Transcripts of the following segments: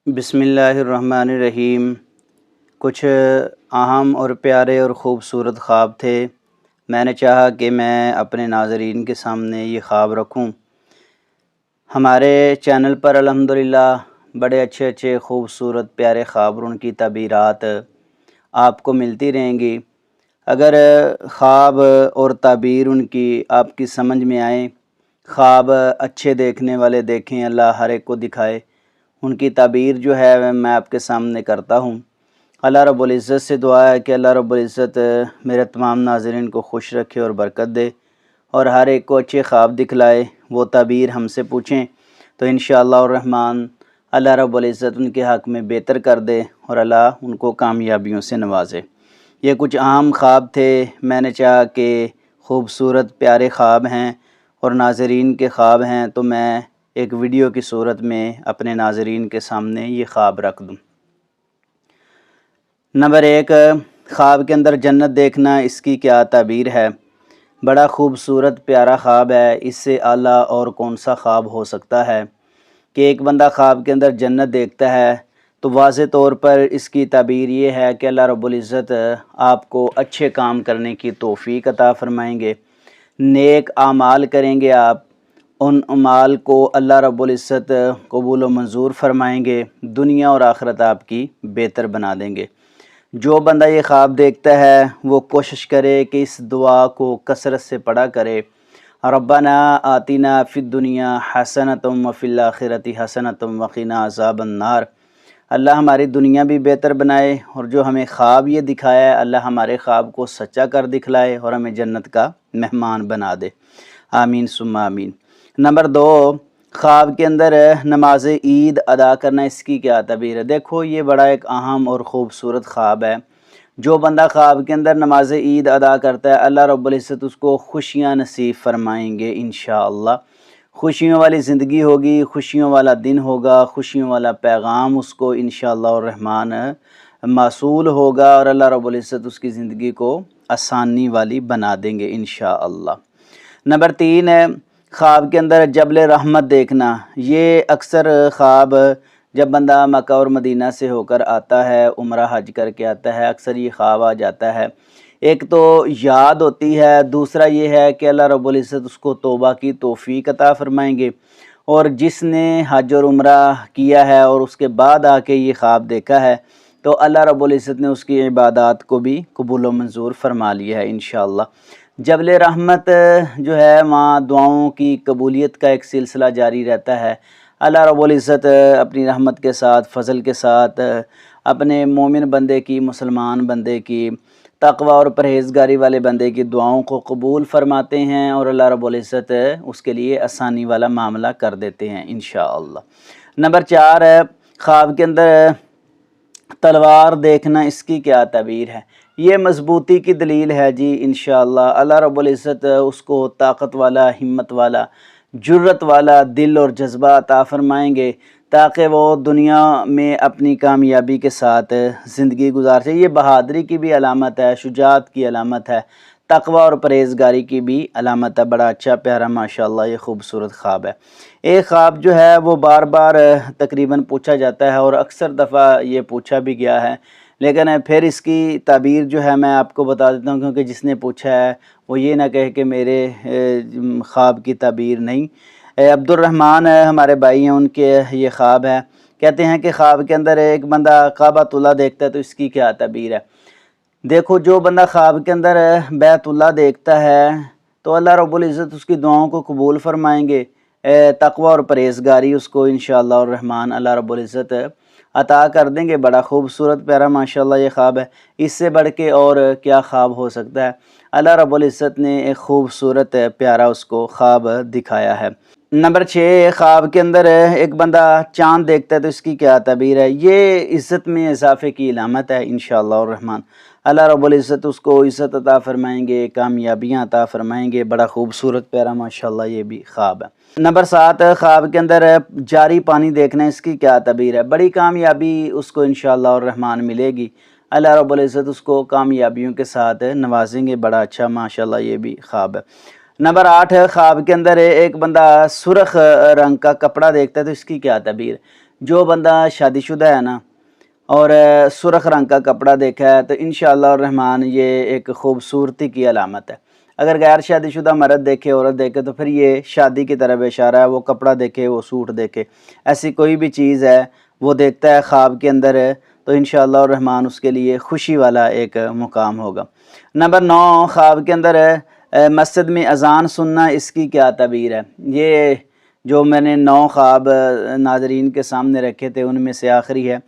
بسم اللہ الرحمن الرحیم۔ کچھ اہم اور پیارے اور خوبصورت خواب تھے۔ میں نے چاہا کہ میں اپنے ناظرین کے سامنے یہ خواب رکھوں۔ ہمارے چینل پر الحمدللہ بڑے اچھے خوبصورت پیارے خواب اور ان کی تعبیرات آپ کو ملتی رہیں گی۔ اگر خواب اور تعبیر ان کی آپ کی سمجھ میں آئیں، خواب اچھے دیکھنے والے دیکھیں، اللہ ہر ایک کو دکھائے، ان کی تعبیر جو ہے میں آپ کے سامنے کرتا ہوں۔ اللہ رب العزت سے دعا ہے کہ اللہ رب العزت میرے تمام ناظرین کو خوش رکھے اور برکت دے، اور ہر ایک کو اچھے خواب دکھلائے۔ وہ تعبیر ہم سے پوچھیں تو انشاءاللہ الرحمن اللہ رب العزت ان کے حق میں بہتر کر دے اور اللہ ان کو کامیابیوں سے نوازے۔ یہ کچھ عام خواب تھے، میں نے چاہا کہ خوبصورت پیارے خواب ہیں اور ناظرین کے خواب ہیں، تو میں ایک ویڈیو کی صورت میں اپنے ناظرین کے سامنے یہ خواب رکھ دوں۔ نمبر 1، خواب کے اندر جنت دیکھنا، اس کی کیا تعبیر ہے؟ بڑا خوبصورت پیارا خواب ہے، اس سے اعلیٰ اور کون سا خواب ہو سکتا ہے کہ ایک بندہ خواب کے اندر جنت دیکھتا ہے، تو واضح طور پر اس کی تعبیر یہ ہے کہ اللہ رب العزت آپ کو اچھے کام کرنے کی توفیق عطا فرمائیں گے، نیک اعمال کریں گے آپ، ان اعمال کو اللہ رب العزت قبول و منظور فرمائیں گے، دنیا اور آخرت آپ کی بہتر بنا دیں گے۔ جو بندہ یہ خواب دیکھتا ہے وہ کوشش کرے کہ اس دعا کو کثرت سے پڑھا کرے، ربنا آتنا فی الدنیا حسنۃ وفی الآخرۃ حسنۃ وقنا عذاب النار۔ اللہ ہماری دنیا بھی بہتر بنائے، اور جو ہمیں خواب یہ دکھایا ہے اللہ ہمارے خواب کو سچا کر دکھلائے اور ہمیں جنت کا مہمان بنا دے، آمین ثم آمین۔ نمبر 2، خواب کے اندر نماز عید ادا کرنا، اس کی کیا تعبیر ہے؟ دیکھو یہ بڑا ایک اہم اور خوبصورت خواب ہے۔ جو بندہ خواب کے اندر نماز عید ادا کرتا ہے اللہ رب العزت اس کو خوشیاں نصیب فرمائیں گے انشاءاللہ۔ خوشیوں والی زندگی ہوگی، خوشیوں والا دن ہوگا، خوشیوں والا پیغام اس کو انشاءاللہ الرحمن موصول ہوگا، اور اللہ رب العزت اس کی زندگی کو آسانی والی بنا دیں گے انشاءاللہ۔ نمبر 3 ہے خواب کے اندر جبل رحمت دیکھنا۔ یہ اکثر خواب جب بندہ مکہ اور مدینہ سے ہو کر آتا ہے، عمرہ حج کر کے آتا ہے، اکثر یہ خواب آ جاتا ہے۔ ایک تو یاد ہوتی ہے، دوسرا یہ ہے کہ اللہ رب العزت اس کو توبہ کی توفیق عطا فرمائیں گے، اور جس نے حج اور عمرہ کیا ہے اور اس کے بعد آ کے یہ خواب دیکھا ہے تو اللہ رب العزت نے اس کی عبادات کو بھی قبول و منظور فرما لیا ہے انشاءاللہ۔ جبل رحمت جو ہے وہاں دعاؤں کی قبولیت کا ایک سلسلہ جاری رہتا ہے۔ اللہ رب العزت اپنی رحمت کے ساتھ، فضل کے ساتھ اپنے مومن بندے کی، مسلمان بندے کی، تقوی اور پرہیزگاری والے بندے کی دعاؤں کو قبول فرماتے ہیں، اور اللہ رب العزت اس کے لیے آسانی والا معاملہ کر دیتے ہیں انشاءاللہ۔ نمبر 4 ہے خواب کے اندر تلوار دیکھنا، اس کی کیا تعبیر ہے؟ یہ مضبوطی کی دلیل ہے جی انشاءاللہ۔ اللہ رب العزت اس کو طاقت والا، ہمت والا، جرت والا دل اور جذبہ عطا فرمائیں گے تاکہ وہ دنیا میں اپنی کامیابی کے ساتھ زندگی گزار سکے۔ یہ بہادری کی بھی علامت ہے، شجاعت کی علامت ہے، تقوی اور پرہیزگاری کی بھی علامت ہے۔ بڑا اچھا پیارا ماشاءاللہ یہ خوبصورت خواب ہے۔ ایک خواب جو ہے وہ بار بار تقریباً پوچھا جاتا ہے، اور اکثر دفعہ یہ پوچھا بھی گیا ہے، لیکن پھر اس کی تعبیر جو ہے میں آپ کو بتا دیتا ہوں، کیونکہ جس نے پوچھا ہے وہ یہ نہ کہے کہ میرے خواب کی تعبیر نہیں۔ عبد الرحمن ہمارے بھائی ہیں، ان کے یہ خواب ہے، کہتے ہیں کہ خواب کے اندر ایک بندہ کعبۃ اللہ دیکھتا ہے تو اس کی کیا تعبیر ہے؟ دیکھو جو بندہ خواب کے اندر بیت اللہ دیکھتا ہے تو اللہ رب العزت اس کی دعاؤں کو قبول فرمائیں گے، تقوی اور پرہیزگاری اس کو انشاءاللہ الرحمن اللہ رب العزت عطا کر دیں گے۔ بڑا خوبصورت پیارا ماشاءاللہ یہ خواب ہے، اس سے بڑھ کے اور کیا خواب ہو سکتا ہے؟ اللہ رب العزت نے ایک خوبصورت پیارا اس کو خواب دکھایا ہے۔ نمبر 6، خواب کے اندر ایک بندہ چاند دیکھتا ہے تو اس کی کیا تعبیر ہے؟ یہ عزت میں اضافے کی علامت ہے انشاءاللہ الرحمن۔ اللہ رب العزت اس کو عزت عطا فرمائیں گے، کامیابیاں عطا فرمائیں گے۔ بڑا خوبصورت پیارا ماشاءاللہ یہ بھی خواب ہے۔ نمبر 7، خواب کے اندر جاری پانی دیکھنا، اس کی کیا تعبیر ہے؟ بڑی کامیابی اس کو انشاءاللہ الرحمن ملے گی، اللہ رب العزت اس کو کامیابیوں کے ساتھ نوازیں گے۔ بڑا اچھا ماشاءاللہ یہ بھی خواب ہے۔ نمبر 8، خواب کے اندر ایک بندہ سرخ رنگ کا کپڑا دیکھتا ہے تو اس کی کیا تعبیر ہے؟ جو بندہ شادی شدہ ہے نا اور سرخ رنگ کا کپڑا دیکھا ہے تو انشاءاللہ الرحمن یہ ایک خوبصورتی کی علامت ہے۔ اگر غیر شادی شدہ مرد دیکھے، عورت دیکھے تو پھر یہ شادی کی طرف اشارہ ہے۔ وہ کپڑا دیکھے، وہ سوٹ دیکھے، ایسی کوئی بھی چیز ہے وہ دیکھتا ہے خواب کے اندر ہے تو انشاءاللہ الرحمن اس کے لیے خوشی والا ایک مقام ہوگا۔ نمبر 9، خواب کے اندر مسجد میں اذان سننا، اس کی کیا تعبیر ہے؟ یہ جو میں نے 9 خواب ناظرین کے سامنے رکھے تھے ان میں سے آخری ہے۔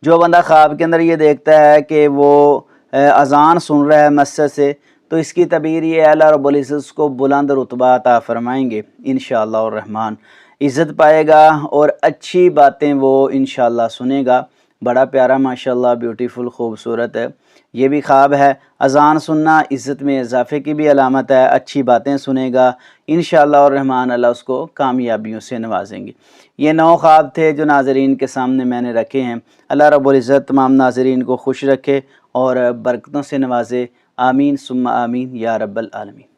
جو بندہ خواب کے اندر یہ دیکھتا ہے کہ وہ اذان سن رہا ہے مسجد سے تو اس کی تعبیر یہ ہے اللہ رب العزت اس کو بلند رتبہ عطا فرمائیں گے انشاءاللہ الرحمن، عزت پائے گا اور اچھی باتیں وہ انشاءاللہ سنے گا۔ بڑا پیارا ماشاءاللہ بیوٹیفل خوبصورت ہے یہ بھی خواب ہے۔ اذان سننا عزت میں اضافے کی بھی علامت ہے، اچھی باتیں سنے گا انشاءاللہ الرحمن، اللہ اس کو کامیابیوں سے نوازیں گے۔ یہ 9 خواب تھے جو ناظرین کے سامنے میں نے رکھے ہیں۔ اللہ رب العزت تمام ناظرین کو خوش رکھے اور برکتوں سے نوازے، آمین ثم آمین یا رب العالمین۔